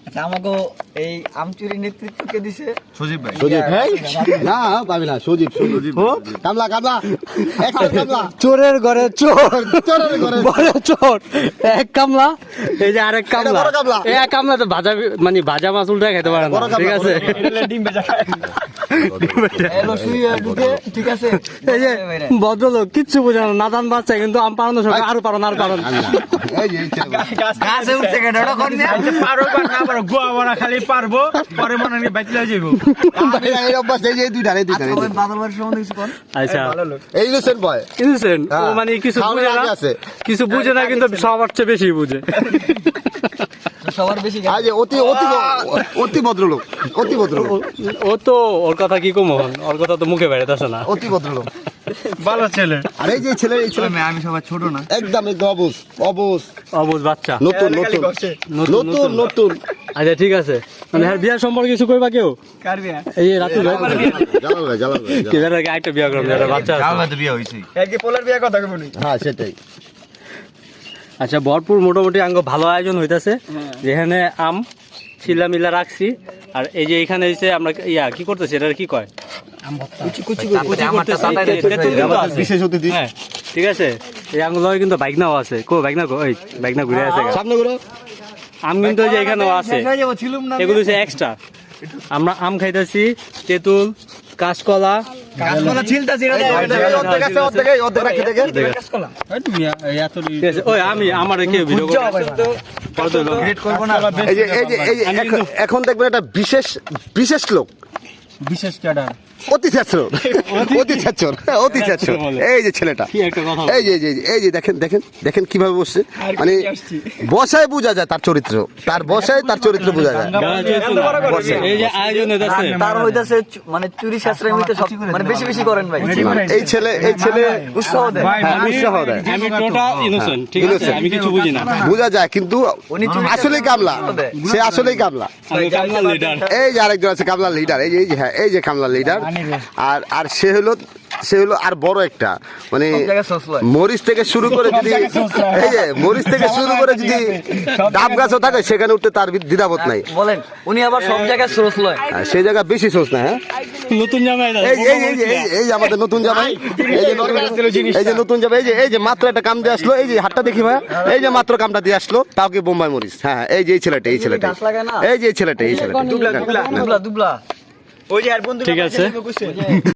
আচ্ছা আমাকে এই আমচুরি নেতৃত্ব কে দিছে? সজীব ভাই। সজীব না পাবি না, সজীব কামলা কামলা একটা কামলা চোরের ঘরে চোর, চোরের ঘরে বড় চোর, এক কামলা, এই যে আরেক কামলা, বড় কামলা। এক কামলা তো ভাজা মানে ভাজা মাছ উল্টা খেতে পারে না, বড় কামলা, ঠিক আছে? ডিম ভেজা খায়। এলো শুয়ে ঢুকে, ঠিক আছে। এই যে ভদ্রলোক কিচ্ছু বোঝে না, নাদান বাচ্চা, কিন্তু আম পাড়ানোর সময় আরো পারন আর পারন। এই যে এই ছেলে গাছে উঠছে কেন ওটা কোন নিয়ে? পারো বা না পারো, গোয়া বড়া খালি পারবো, পরে মনে হয় বাইতে যাইব। এই অভ্যাস, এই যে এই দুইটা আচ্ছা ওই বাদলবাড়ির সম্বন্ধে কিছু কোন? আচ্ছা এই ইনোসেন্ট বয় ইনসেন্ট, ও হ্যাঁ। মানে কিছু খাওয়ানোর বুঝে না, আগে আছে। কিছু বুঝে না, কিন্তু সবার চেয়ে বেশি বুঝে। সবার বেশি আজ অতি অতি অতি ভদ্রলোক, অতি ভদ্রলোক, ও তো ওর কথা কি কম, ওর কথা তো মুখে বেড়াতেছে না। অতি ভদ্রলোক। ভালো ছেলে। আর এই যে ছেলে, এই ছেলে আমি সবার ছোট না। একদম একদম অবুজ অবুজ, অবুঝ বাচ্চা, নতুন নতুন নতুন নতুন। আচ্ছা ঠিক আছে, মানে হ্যাঁ বিয়ার সম্পর্কে কিছু কইবা কেউ? কার বিয়া? এই যে রাতুল ভাই জানাল ভাই, জানাল ভাই, কি বের আগে একটা বিয়া করলাম, একটা বাচ্চা আছে। আমার তো বিয়ে হইছে। এর কি পোলার বিয়া কথা কইবনি? হ্যাঁ সেটাই। আচ্ছা ভরপুর মোটামুটি আঙ্গ ভালো আয়োজন হইতাছে, যেখানে আম ছিলা মিলা রাখছি, আর এই যে এখানে এসে আমরা কি করতেছি, এটা কি কয়, কুচি কুচি কুচি করতেছি, তেঁতুল কিন্তু আছে। বিশেষ অতিথি হ্যাঁ ঠিক আছে, এই আঙ্গুল কিন্তু বাইকনাও আছে, কো বাইকনা কো, ওই বাইকনা ঘুরে আছে গা। সামনে করো। আম কিন্তু ওই যে এখানেও আছে, ছিলুম না। এগুলো হচ্ছে এক্সট্রা। আমরা আম খাইতেছি, তেঁতুল, কাঁচকলা, গাছপালা ছিলতাছি রে। অর্ধেক আছে, অর্ধেক এই, অর্ধেক রাখি দেখে। গাছপালা। ঠিক আছে, ওই আমি আমার কেউ ভিডিও গ্রেড করব না। এই যে এই যে এই যে এখন দেখবেন একটা বিশেষ বিশেষ লোক, বিশেষ ক্যাডার। অতি ছাত্র, অতি ছাত্র, অতি ছাত্র। এই যে ছেলেটা, কি একটা কথা, এই যে এই যে দেখেন দেখেন দেখেন কিভাবে বসছে, মানে বসায় বোঝা যায় তার চরিত্র, তার বসায় তার চরিত্র বোঝা যায়। এই যে আয়োজন হইতাছে, তার হইতাছে মানে চুরি শাস্ত্রের মধ্যে সব মানে বেশি বেশি করেন ভাই। এই ছেলে উৎসাহ দেয়। হ্যাঁ, উৎসাহ দেয়, আমি টোটাল ইনোসেন্ট, ঠিক আছে, Innocent। আমি কিছু বুঝি না, বোঝা যায়, কিন্তু উনি চুরি আসলেই কামলা, সে আসলেই কামলা। আমি কামলা লিডার। এই যে আরেকজন আছে কামলা লিডার, এই যে হ্যাঁ এই যে কামলা লিডার। আর আর সে হলো আর বড় একটা, মানে জায়গায় সোস লয়। মরিচ থেকে শুরু করে যদি এই যে মরিচ থেকে শুরু করে যদি ডাব গাছও থাকে, সেখানে উঠতে তার দ্বিধাবোধ নাই। বলেন উনি আবার সব জায়গায় সোস লয়। আর সেই জায়গা বেশি সোচ না। হ্যাঁ নতুন জামাই এই যে এই যে এই যে আমাদের নতুন জামাই, এই যে নতুন জামাই, এই যে মাত্র একটা কাম দিয়ে আসলো, এই যে হাতটা দেখি ভাই, এই যে মাত্র কামটা দিয়ে আসলো, তাও কি বোম্বাই মরিচ। হ্যাঁ এই যে এই ছেলেটা, এই ছেলেটা, গাছ লাগায় না? এই যে এই ছেলেটা, এই ছেলেটা। দুবলা দুবলা। ওই যে আর বন্ধু ঠিক আছে।